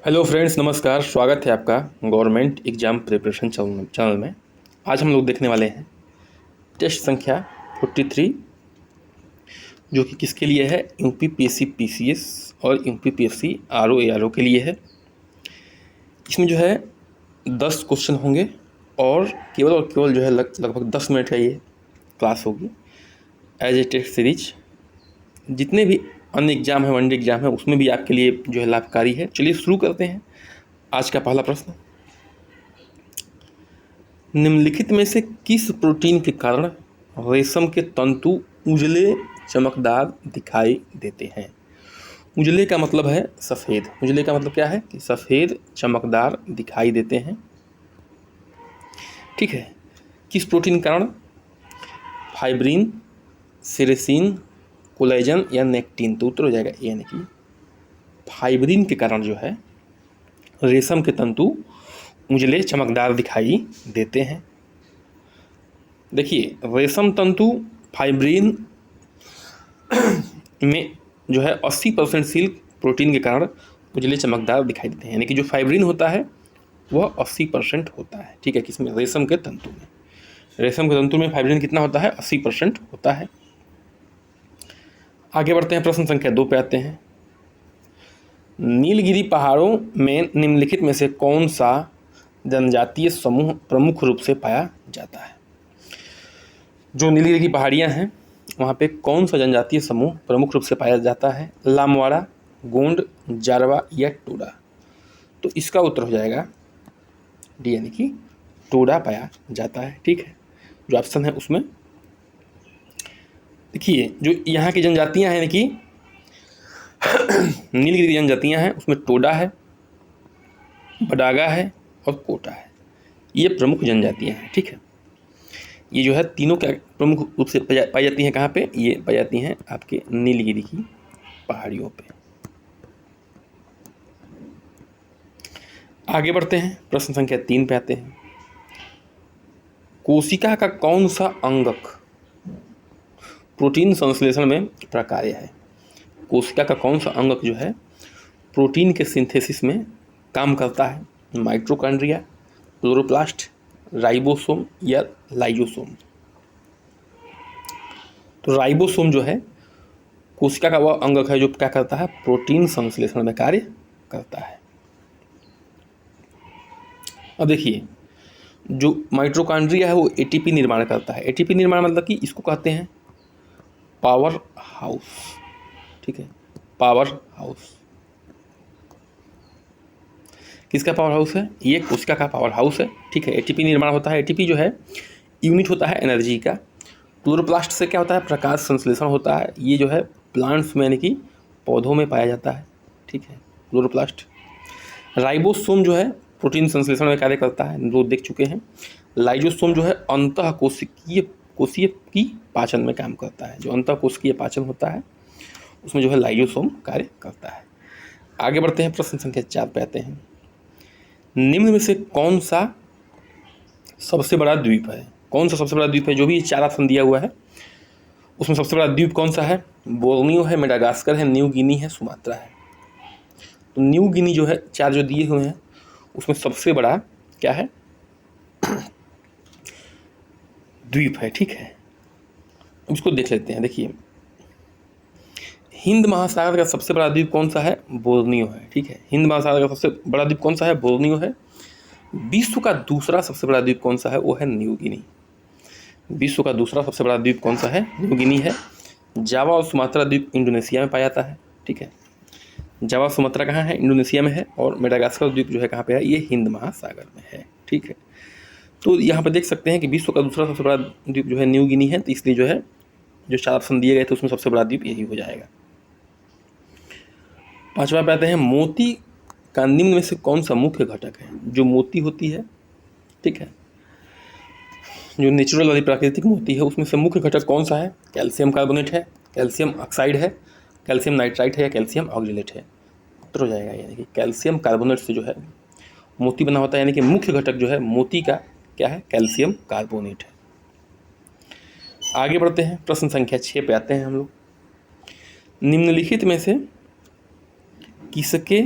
Hello friends, नमस्कार। स्वागत है आपका गवर्नमेंट एग्ज़ाम प्रिपरेशन चैनल में। आज हम लोग देखने वाले हैं टेस्ट संख्या 43, जो कि किसके लिए है? यूपीपीएससी पीसीएस और यूपीपीएससी आरओ एआरओ के लिए है। इसमें जो है 10 क्वेश्चन होंगे और केवल जो है लगभग 10 मिनट का ये क्लास होगी एज ए टेस्ट सीरीज। जितने भी अन्य एग्ज़ाम है, वनडे एग्ज़ाम है, उसमें भी आपके लिए जो है लाभकारी है। चलिए शुरू करते हैं। आज का पहला प्रश्न, निम्नलिखित में से किस प्रोटीन के कारण रेशम के तंतु उजले चमकदार दिखाई देते हैं? उजले का मतलब है सफ़ेद। उजले का मतलब क्या है कि सफ़ेद चमकदार दिखाई देते हैं। ठीक है, किस प्रोटीन के कारण? फाइब्रिन, सेरेसिन, कोलेजन या नेक्टिन। तो उत्तर हो जाएगा यानी कि फाइब्रिन के कारण जो है रेशम के तंतु उजले चमकदार दिखाई देते हैं। देखिए, रेशम तंतु फाइब्रिन में जो है 80% सिल्क प्रोटीन के कारण उजले चमकदार दिखाई देते हैं। यानी कि जो फाइब्रिन होता है वह 80% होता है। ठीक है, किसमें? रेशम के तंतु में। रेशम के तंतु में फाइब्रिन कितना होता है? 80% होता है। आगे बढ़ते हैं, प्रश्न संख्या 2 पे आते हैं। नीलगिरी पहाड़ों में निम्नलिखित में से कौन सा जनजातीय समूह प्रमुख रूप से पाया जाता है? जो नीलगिरी की पहाड़ियाँ हैं वहाँ पे कौन सा जनजातीय समूह प्रमुख रूप से पाया जाता है? लामवाड़ा, गोंड, जारवा या टोडा। तो इसका उत्तर हो जाएगा डी, यानी कि टोडा पाया जाता है। ठीक है, जो ऑप्शन है उसमें देखिए, जो यहाँ की जनजातियाँ हैं, यानी कि नीलगिरी की जनजातियाँ हैं, उसमें टोडा है, बडागा है और कोटा है। ये प्रमुख जनजातियाँ हैं। ठीक है, ये जो है तीनों क्या प्रमुख रूप से पाई जाती हैं? कहाँ पे? ये पाई जाती हैं आपके नीलगिरी की पहाड़ियों पे। आगे बढ़ते हैं, प्रश्न संख्या 3 पे आते हैं। कोशिका का कौन सा अंगक प्रोटीन संश्लेषण में प्रकार्य है? कोशिका का कौन सा अंगक जो है प्रोटीन के सिंथेसिस में काम करता है? माइटोकॉन्ड्रिया, क्लोरोप्लास्ट, राइबोसोम या लाइजोसोम। तो राइबोसोम जो है कोशिका का वह अंगक है जो क्या करता है? प्रोटीन संश्लेषण में कार्य करता है। अब देखिए, जो माइटोकॉन्ड्रिया है वो एटीपी निर्माण करता है। एटीपी निर्माण मतलब कि इसको कहते हैं पावर हाउस। ठीक है, पावर हाउस। किसका पावर हाउस है? ये कोशिका का पावर हाउस है। ठीक है, एटीपी निर्माण होता है। एटीपी जो है यूनिट होता है एनर्जी का। क्लोरोप्लास्ट से क्या होता है? प्रकाश संश्लेषण होता है। ये जो है प्लांट्स में यानी कि पौधों में पाया जाता है। ठीक है, क्लोरोप्लास्ट। राइबोसोम जो है प्रोटीन संश्लेषण में कार्य करता है, जो देख चुके हैं। लाइजोसोम जो है अंतः कोशिकीय की पाचन में काम करता है। जो अंतः कोशिकीय पाचन होता है उसमें जो है लाइजोसोम कार्य करता है। आगे बढ़ते हैं, प्रश्न संख्या 4 पे आते हैं। निम्न में से कौन सा सबसे बड़ा द्वीप है? कौन सा सबसे बड़ा द्वीप है? जो भी 4 ऑप्शन दिया हुआ है उसमें सबसे बड़ा द्वीप कौन सा है? बोर्नियो है, मेडागास्कर है, न्यू गिनी है, सुमात्रा है। तो न्यू गिनी जो है 4 जो दिए हुए हैं उसमें सबसे बड़ा क्या है? द्वीप है। ठीक है, उसको देख लेते हैं। देखिए, हिंद महासागर का सबसे बड़ा द्वीप कौन सा है? बोर्नियो है। ठीक है, हिंद महासागर का सबसे बड़ा द्वीप कौन सा है? बोर्नियो है। विश्व का दूसरा सबसे बड़ा द्वीप कौन सा है? वो है न्यू गिनी। विश्व का दूसरा सबसे बड़ा द्वीप कौन सा है? न्यू गिनी है। जावा और सुमात्रा द्वीप इंडोनेशिया में पाया जाता है। ठीक है, जावा सुमात्रा कहाँ है? इंडोनेशिया में है। और मेडागास्कर द्वीप जो है कहाँ पे है? ये हिंद महासागर में है। ठीक है, तो यहाँ पर देख सकते हैं कि विश्व का दूसरा सबसे बड़ा द्वीप जो है न्यू गिनी है। तो इसलिए जो है जो 4 ऑप्शन दिए गए थे उसमें सबसे बड़ा द्वीप यही हो जाएगा। 5वां पे आते हैं। मोती का निम्न में से कौन सा मुख्य घटक है? जो मोती होती है, ठीक है, जो नेचुरल वाली प्राकृतिक मोती है उसमें से मुख्य घटक कौन सा है? कैल्शियम कार्बोनेट है, कैल्शियम ऑक्साइड है, कैल्शियम नाइट्राइट है या कैल्शियम ऑक्जेलेट है। उत्तर हो जाएगा यानी कि कैल्शियम कार्बोनेट से जो है मोती बना होता है। यानी कि मुख्य घटक जो है मोती का क्या है? कैल्शियम कार्बोनेट है। आगे बढ़ते हैं, प्रश्न संख्या 6 पे आते हैं हम लोग। निम्नलिखित में से किसके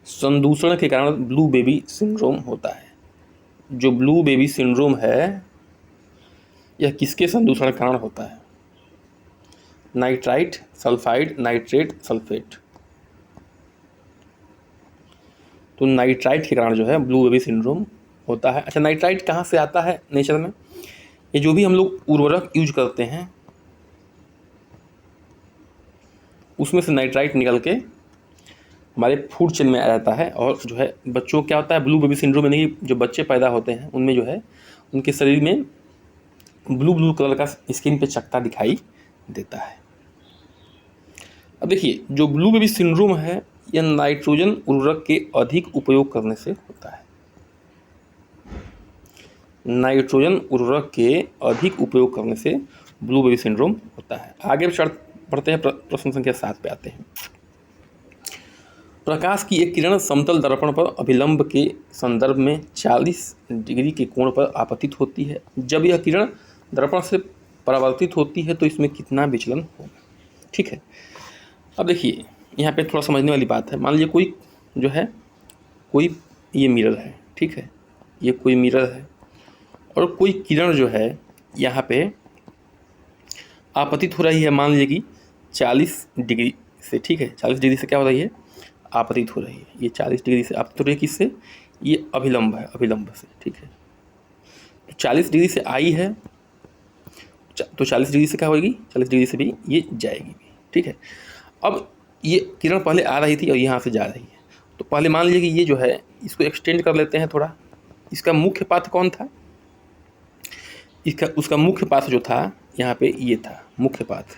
संदूषण के कारण ब्लू बेबी सिंड्रोम होता है। जो ब्लू बेबी सिंड्रोम है यह किसके संदूषण के कारण होता है? Nitrite, sulphide, nitrate, sulphate. तो नाइट्राइट के कारण जो है ब्लू बेबी सिंड्रोम होता है। अच्छा, नाइट्राइट कहाँ से आता है नेचर में? ये जो भी हम लोग उर्वरक यूज करते हैं उसमें से नाइट्राइट निकल के हमारे फूड चेन में आ जाता है, और जो है बच्चों क्या होता है ब्लू बेबी सिंड्रोम, यानी कि जो बच्चे पैदा होते हैं उनमें जो है उनके शरीर में ब्लू ब्लू कलर का स्किन पे चकत्ता दिखाई देता है। अब देखिए, जो ब्लू बेबी सिंड्रोम है यह नाइट्रोजन उर्वरक के अधिक उपयोग करने से होता है। नाइट्रोजन उर्वरक के अधिक उपयोग करने से ब्लू बेबी सिंड्रोम होता है। आगे बढ़ते हैं, प्रश्न संख्या 7 पे आते हैं। प्रकाश की एक किरण समतल दर्पण पर अभिलंब के संदर्भ में 40 डिग्री के कोण पर आपतित होती है। जब यह किरण दर्पण से परावर्तित होती है तो इसमें कितना विचलन होगा? ठीक है, अब देखिए यहाँ पे थोड़ा समझने वाली बात है। मान लीजिए कोई जो है, कोई ये मिरर है, ठीक है, ये कोई मिरर है और कोई किरण जो है यहाँ पे आपतित हो रही है, मान लीजिए कि 40 डिग्री से, ठीक है, 40 डिग्री से क्या हो रही है? आपतित हो रही है। ये 40 डिग्री से आपतित हो रही है, किससे? ये अभिलंब है, अभिलंब से, ठीक है। तो 40 डिग्री से आई है तो 40 डिग्री से क्या होगी? 40 डिग्री से भी ये जाएगी भी, ठीक है। अब ये किरण पहले आ रही थी और यहाँ से जा रही है, तो पहले मान लीजिए कि ये जो है इसको एक्सटेंड कर लेते हैं थोड़ा। इसका मुख्य पाथ कौन था? उसका मुख्य पाथ जो था यहाँ पे ये था मुख्य पाथ।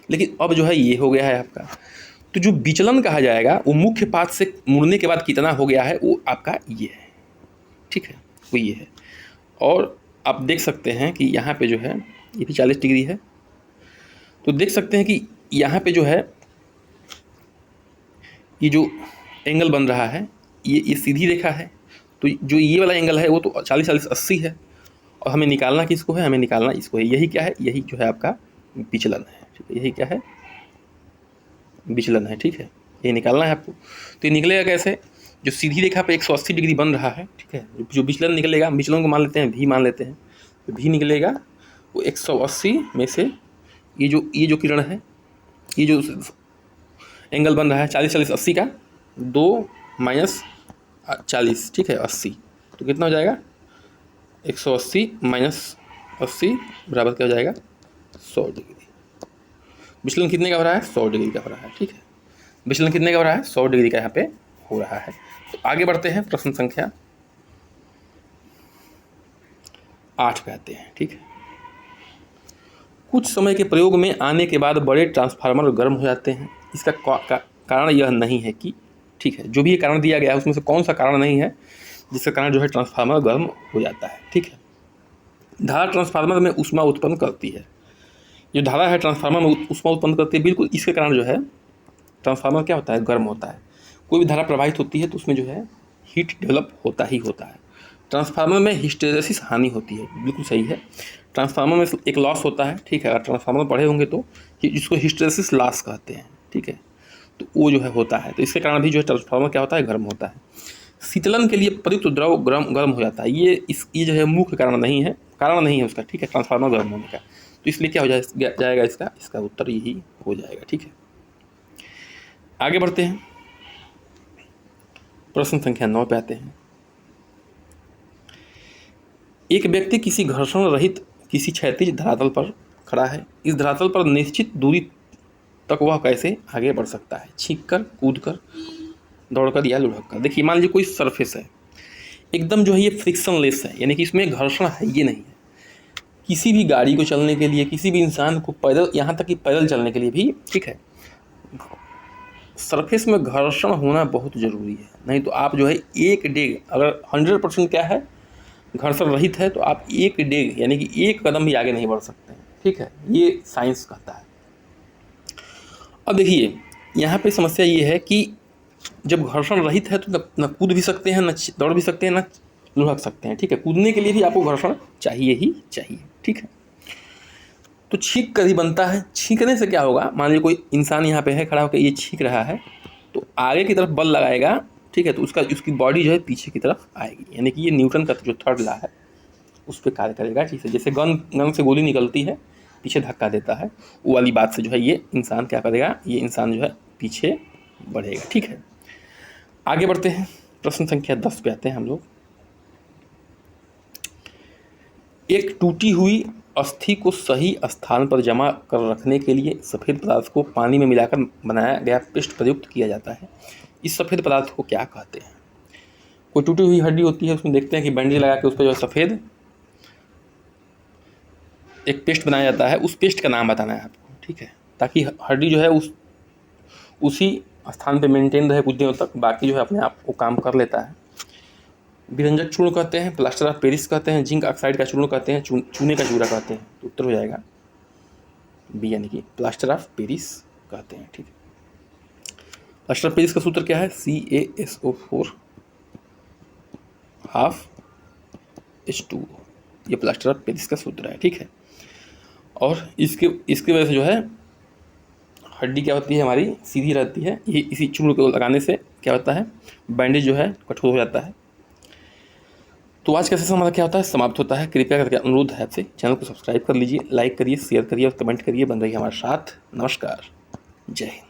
लेकिन अब जो है ये हो गया है आपका, तो जो विचलन कहा जाएगा वो मुख्य पाथ से मुड़ने के बाद कितना हो गया है वो आपका ये है, ठीक है, वो ये है। और आप देख सकते हैं कि यहाँ पे जो है ये भी 40 डिग्री है, तो देख सकते हैं कि यहाँ पे जो है ये जो एंगल बन रहा है ये सीधी रेखा है, तो जो ये वाला एंगल है वो तो 40-40-80 है, और हमें निकालना किसको है? हमें निकालना इसको है। यही क्या है? यही जो है आपका विचलन है, ठीक है, यही क्या है? विचलन है, ठीक है, ये निकालना है आपको। तो ये निकलेगा कैसे? जो सीधी रेखा पे 180 डिग्री बन रहा है, ठीक है, जो विचलन निकलेगा, विचलन को मान लेते हैं भी मान लेते हैं, तो भी निकलेगा वो 180 में से ये जो किरण है, ये जो एंगल बन रहा है 40-40-80 का, 2 माइनस 40, ठीक है, 80, तो कितना हो जाएगा? 180 माइनस 80 बराबर क्या हो जाएगा? 100 डिग्री। विचलन कितने का हो रहा है? 100 डिग्री का हो रहा है, ठीक है, विचलन कितने का हो रहा है? 100 डिग्री का यहाँ पे हो रहा है। तो आगे बढ़ते हैं, प्रश्न संख्या 8 पे आते हैं, ठीक है। कुछ समय के प्रयोग में आने के बाद बड़े ट्रांसफार्मर गर्म हो जाते हैं। इसका कारण यह नहीं है कि, ठीक है, जो भी ये कारण दिया गया है उसमें से कौन सा कारण नहीं है जिसका कारण जो है ट्रांसफार्मर गर्म हो जाता है, ठीक है। धारा ट्रांसफार्मर में ऊष्मा उत्पन्न करती है। जो धारा है ट्रांसफार्मर में ऊष्मा उत्पन्न करती है, बिल्कुल इसके कारण जो है ट्रांसफार्मर क्या होता है? गर्म होता है। कोई भी धारा प्रवाहित होती है तो उसमें जो है हीट डेवलप होता ही होता है। ट्रांसफार्मर में हिस्टेरेसिस हानि होती है, बिल्कुल सही है। ट्रांसफार्मर में एक लॉस होता है, ठीक है, अगर ट्रांसफार्मर पढ़े होंगे तो जिसको हिस्टेरेसिस लॉस कहते हैं, ठीक है, तो वो जो है होता है। तो इसके कारण भी जो है ट्रांसफार्मर क्या होता है? गर्म होता है। शीतलन के लिए प्रयुक्त द्रव गर्म हो जाता है। ये जो है मुख्य कारण नहीं है उसका, ठीक है, ट्रांसफार्मर गर्म होने का। तो इसलिए क्या हो जाएगा इसका उत्तर यही हो जाएगा, ठीक है। आगे बढ़ते हैं, प्रश्न संख्या 9 पे आते हैं। एक व्यक्ति किसी घर्षण रहित किसी क्षैतिज धरातल पर खड़ा है। इस धरातल पर निश्चित दूरी तक वह कैसे आगे बढ़ सकता है? छींककर, कूदकर, दौड़कर या लुढ़ककर। देखिए, मान लीजिए कोई सरफेस है, एकदम जो है ये फ्रिक्शनलेस है, यानी कि इसमें घर्षण है ये नहीं है। किसी भी गाड़ी को चलने के लिए, किसी भी इंसान को पैदल, यहाँ तक कि पैदल चलने के लिए भी, ठीक है, सरफेस में घर्षण होना बहुत ज़रूरी है। नहीं तो आप जो है एक डेग, अगर 100% क्या है घर्षण रहित है, तो आप एक डेग यानी कि एक कदम भी आगे नहीं बढ़ सकते हैं, ठीक है, ये साइंस कहता है। अब देखिए यहाँ पे समस्या ये है कि जब घर्षण रहित है तो न कूद भी सकते हैं, न दौड़ भी सकते हैं, न लुढ़क सकते हैं, ठीक है। कूदने के लिए भी आपको घर्षण चाहिए ही चाहिए, ठीक है। तो छींक कर ही बनता है। छींकने से क्या होगा, मान लीजिए कोई इंसान यहाँ पे है खड़ा होकर, ये छींक रहा है, तो आगे की तरफ बल लगाएगा, ठीक है, तो उसकी बॉडी जो है पीछे की तरफ आएगी, यानी कि ये न्यूटन का जो थर्ड लॉ है उस पर कार्य करेगा। ठीक है, जैसे गन से गोली निकलती है, पीछे धक्का देता है, वो वाली बात से जो है ये इंसान क्या करेगा, ये इंसान जो है पीछे बढ़ेगा। ठीक है, आगे बढ़ते हैं, प्रश्न संख्या 10 पे आते हैं हम लोग। एक टूटी हुई अस्थि को सही स्थान पर जमा कर रखने के लिए सफ़ेद पदार्थ को पानी में मिलाकर बनाया गया पेस्ट प्रयुक्त किया जाता है। इस सफ़ेद पदार्थ को क्या कहते हैं? कोई टूटी हुई हड्डी होती है, उसमें देखते हैं कि बैंडेज लगा के उस पर जो है सफ़ेद एक पेस्ट बनाया जाता है, उस पेस्ट का नाम बताना है आपको। ठीक है, ताकि हड्डी जो है उसी स्थान पे मेंटेन रहे कुछ दिनों तक, बाकी जो है अपने आप वो काम कर लेता है। विरंजक चूर्ण कहते हैं, प्लास्टर ऑफ पेरिस कहते हैं, जिंक ऑक्साइड का चूर्ण कहते हैं, चूने का चूरा कहते हैं। तो उत्तर हो जाएगा बी, यानी कि प्लास्टर ऑफ पेरिस कहते हैं। ठीक है, प्लास्टर ऑफ पेरिस का सूत्र क्या है? CaSO4 ½ H2O, ये प्लास्टर ऑफ पेरिस का सूत्र है। ठीक है, और इसके वजह से जो है हड्डी क्या होती है हमारी, सीधी रहती है। ये इसी चूर्ण को लगाने से क्या होता है, बैंडेज जो है कठोर हो जाता है। तो आज का सेशन हमारा क्या होता है, समाप्त होता है। कृपया करके अनुरोध है आपसे, चैनल को सब्सक्राइब कर लीजिए, लाइक करिए, शेयर करिए और कमेंट करिए, बन रही है हमारे साथ। नमस्कार, जय हिंद।